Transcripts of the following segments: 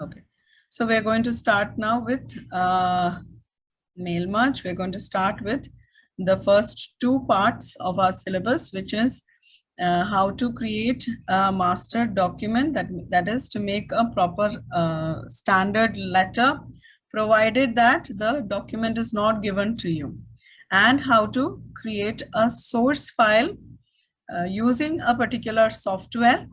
Okay, so we're going to start now with mail merge. We're going to start with the first two parts of our syllabus, which is how to create a master document, that is to make a proper standard letter, provided that the document is not given to you, and how to create a source file using a particular software.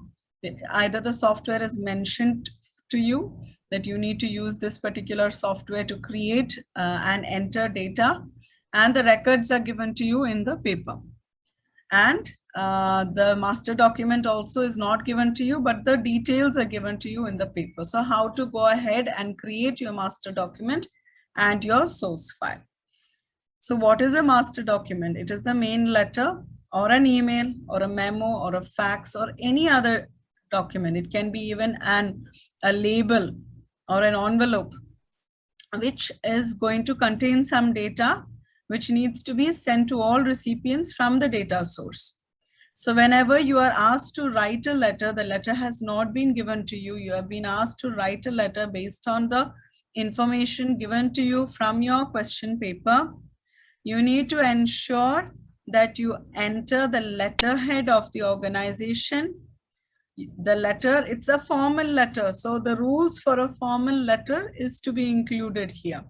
Either the software is mentioned to you that you need to use this particular software to create and enter data, and the records are given to you in the paper. And the master document also is not given to you, but the details are given to you in the paper. So how to go ahead and create your master document and your source file. So what is a master document? It is the main letter or an email or a memo or a fax or any other document. It can be even a label or an envelope, which is going to contain some data which needs to be sent to all recipients from the data source. So whenever you are asked to write a letter, the letter has not been given to you. You have been asked to write a letter based on the information given to you from your question paper. You need to ensure that you enter the letterhead of the organization. The letter, it's a formal letter. So the rules for a formal letter is to be included here.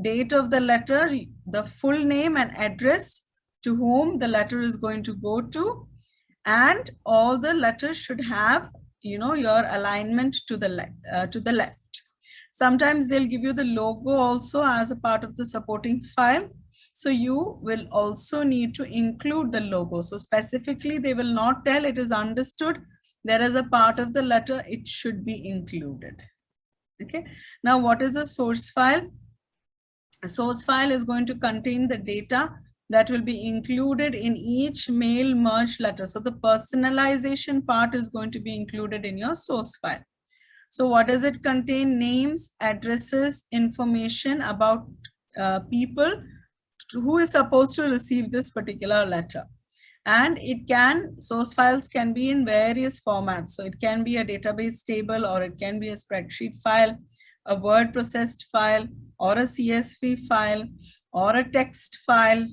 Date of the letter, the full name and address to whom the letter is going to go to, and all the letters should have, your alignment to the left. Sometimes they'll give you the logo also as a part of the supporting file. So you will also need to include the logo. So specifically, they will not tell, it is understood. There is a part of the letter, it should be included. Okay. Now, what is a source file? A source file is going to contain the data that will be included in each mail merge letter. So the personalization part is going to be included in your source file. So what does it contain? Names, addresses, information about people who is supposed to receive this particular letter. And source files can be in various formats. So it can be a database table, or it can be a spreadsheet file, a word processed file, or a CSV file, or a text file,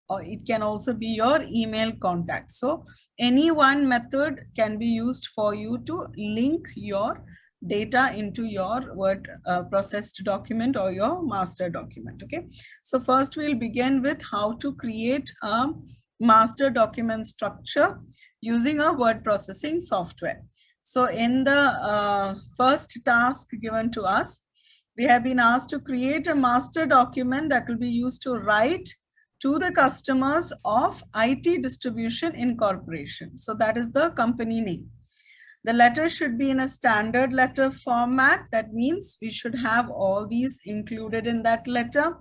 or it can also be your email contacts. So any one method can be used for you to link your data into your word processed document or your master document. Okay, so first we'll begin with how to create a master document structure using a word processing software. So in the first task given to us, we have been asked to create a master document that will be used to write to the customers of IT Distribution Incorporation. So that is the company name. The letter should be in a standard letter format. That means we should have all these included in that letter,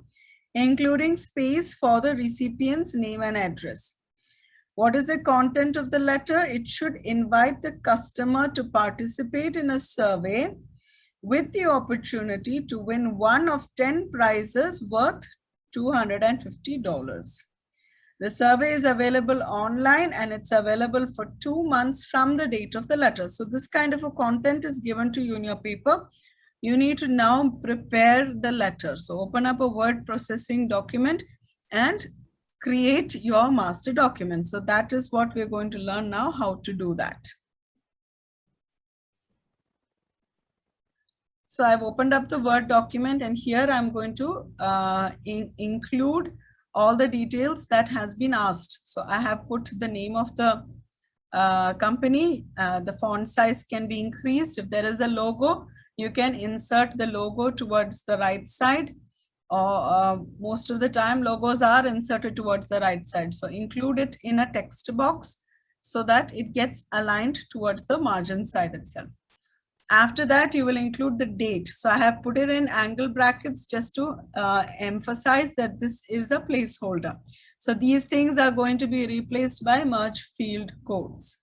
including space for the recipient's name and address. What is the content of the letter? It should invite the customer to participate in a survey with the opportunity to win one of 10 prizes worth $250. The survey is available online, and it's available for 2 months from the date of the letter. So this kind of a content is given to you in your paper. You need to now prepare the letter. So open up a word processing document and create your master document. So that is what we're going to learn now, how to do that. So I've opened up the Word document, and here I'm going to include all the details that has been asked. So I have put the name of the company. The font size can be increased. If there is a logo, you can insert the logo towards the right side, or most of the time logos are inserted towards the right side. So include it in a text box so that it gets aligned towards the margin side itself. After that, you will include the date. So I have put it in angle brackets just to emphasize that this is a placeholder. So these things are going to be replaced by merge field codes.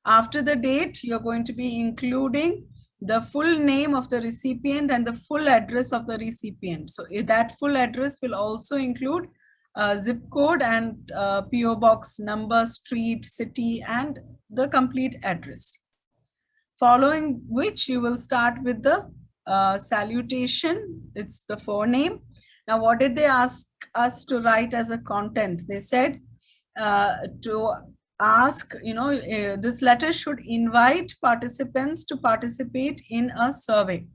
After the date, you're going to be including the full name of the recipient and the full address of the recipient. So that full address will also include zip code and PO box number, street, city, and the complete address. Following which, you will start with the salutation, it's the forename. Now, what did they ask us to write as a content? They said to ask, this letter should invite participants to participate in a survey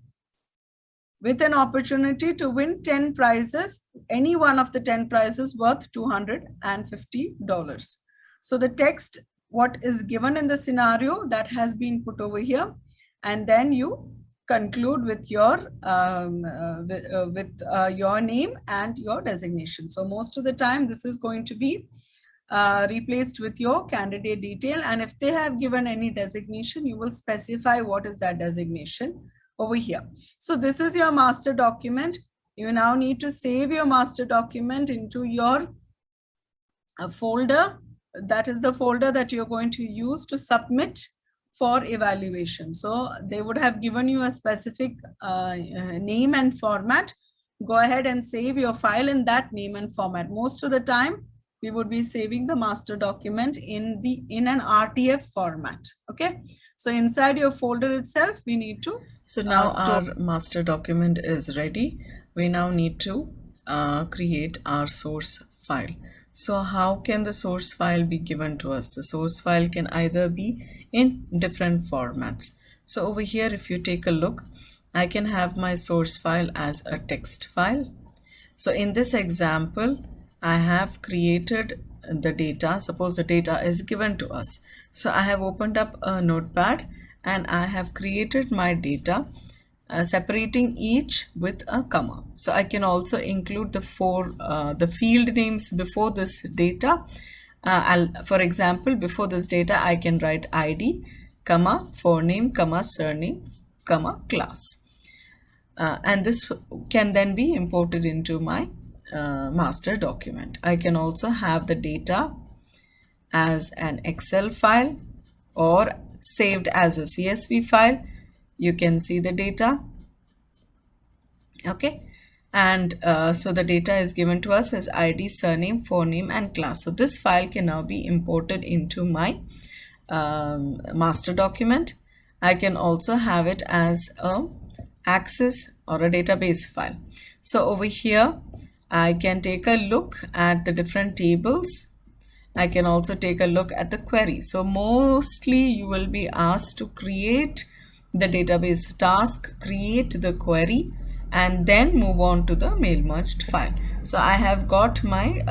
with an opportunity to win 10 prizes, any one of the 10 prizes worth $250. So the text, what is given in the scenario, that has been put over here, and then you conclude with your your name and your designation. So most of the time this is going to be replaced with your candidate detail, and if they have given any designation, you will specify what is that designation over here. So this is your master document. You now need to save your master document into your folder. That is the folder that you're going to use to submit for evaluation. So they would have given you a specific name and format. Go ahead and save your file in that name and format. Most of the time we would be saving the master document in an RTF format. Okay, so inside your folder itself we need to now our master document is ready. We now need to create our source file. So how can the source file be given to us? The source file can either be in different formats. So over here, if you take a look, I can have my source file as a text file. So in this example, I have created the data. Suppose the data is given to us. So I have opened up a notepad and I have created my data, separating each with a comma. So I can also include the field names before this data. For example, before this data, I can write ID, comma, forename, comma, surname, comma, class. And this can then be imported into my master document. I can also have the data as an Excel file or saved as a CSV file. You can see the data. Okay, and so the data is given to us as ID, surname, forename, and class. So this file can now be imported into my master document. I can also have it as a Access or a database file. So over here I can take a look at the different tables. I can also take a look at the query. So mostly you will be asked to create the database task, create the query, and then move on to the mail merged file. So I have got my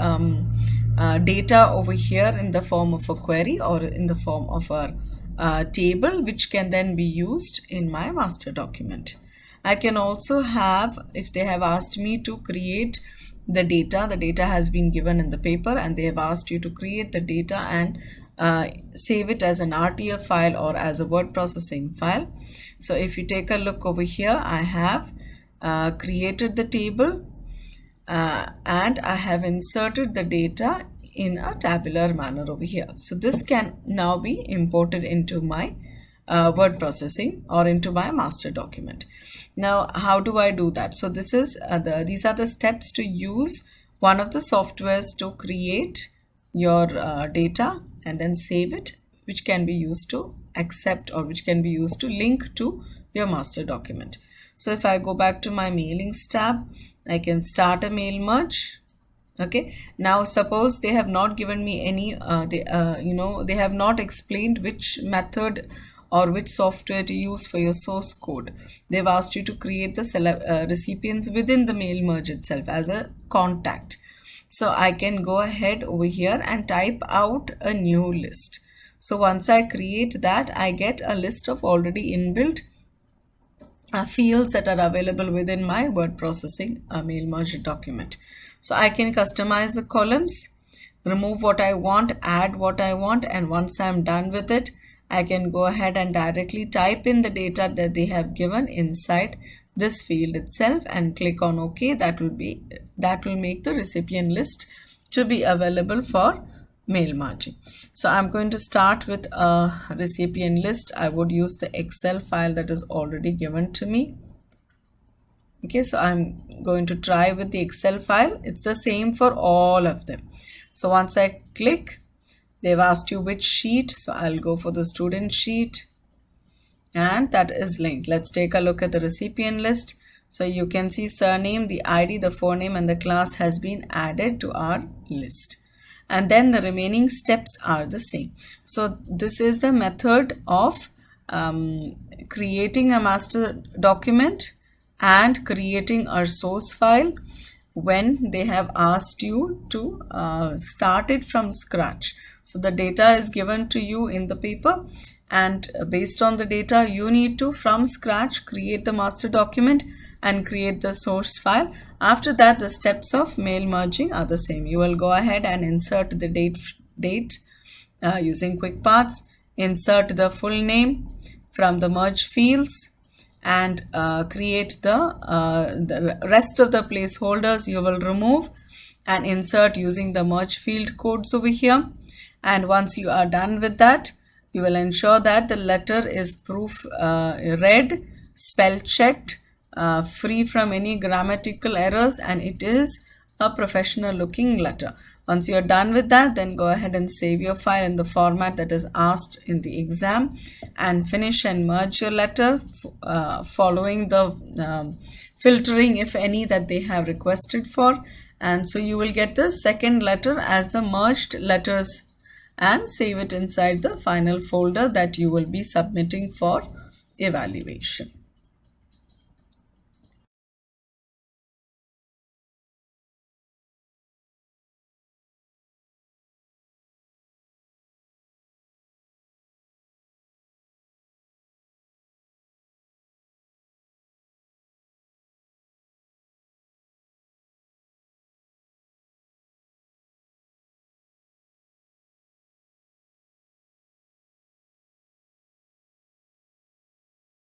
data over here in the form of a query or in the form of a table, which can then be used in my master document. I can also have, if they have asked me to create the data has been given in the paper and they have asked you to create the data and save it as an RTF file or as a word processing file. So if you take a look over here, I have created the table and I have inserted the data in a tabular manner over here. So this can now be imported into my word processing or into my master document. Now, how do I do that? So this is these are the steps to use one of the softwares to create your data and then save it, which can be used to accept or which can be used to link to your master document. So if I go back to my mailings tab, I can start a mail merge. Okay, now suppose they have not given me any they have not explained which method or which software to use for your source code. They've asked you to create the recipients within the mail merge itself as a contact. So I can go ahead over here and type out a new list. So once I create that, I get a list of already inbuilt fields that are available within my word processing mail merge document. So I can customize the columns, remove what I want, add what I want, and once I'm done with it, I can go ahead and directly type in the data that they have given inside this field itself and click on OK. That will make the recipient list to be available for mail merging. So I'm going to start with a recipient list. I would use the Excel file that is already given to me. Okay, so I'm going to try with the Excel file. It's the same for all of them. So once I click, they've asked you which sheet. So I'll go for the student sheet. and that is linked. Let's take a look at the recipient list. So you can see surname, the ID, the forename, and the class has been added to our list. And then the remaining steps are the same. So this is the method of creating a master document and creating a source file when they have asked you to start it from scratch. So the data is given to you in the paper, and based on the data you need to from scratch create the master document and create the source file. After that, the steps of mail merging are the same. You will go ahead and insert the date using quick paths, insert the full name from the merge fields, and create the rest of the placeholders you will remove and insert using the merge field codes over here. And once you are done with that, you will ensure that the letter is proof read, spell checked, free from any grammatical errors, and it is a professional looking letter. Once you are done with that, then go ahead and save your file in the format that is asked in the exam and finish and merge your letter following the filtering, if any, that they have requested for. And so you will get the second letter as the merged letters and save it inside the final folder that you will be submitting for evaluation.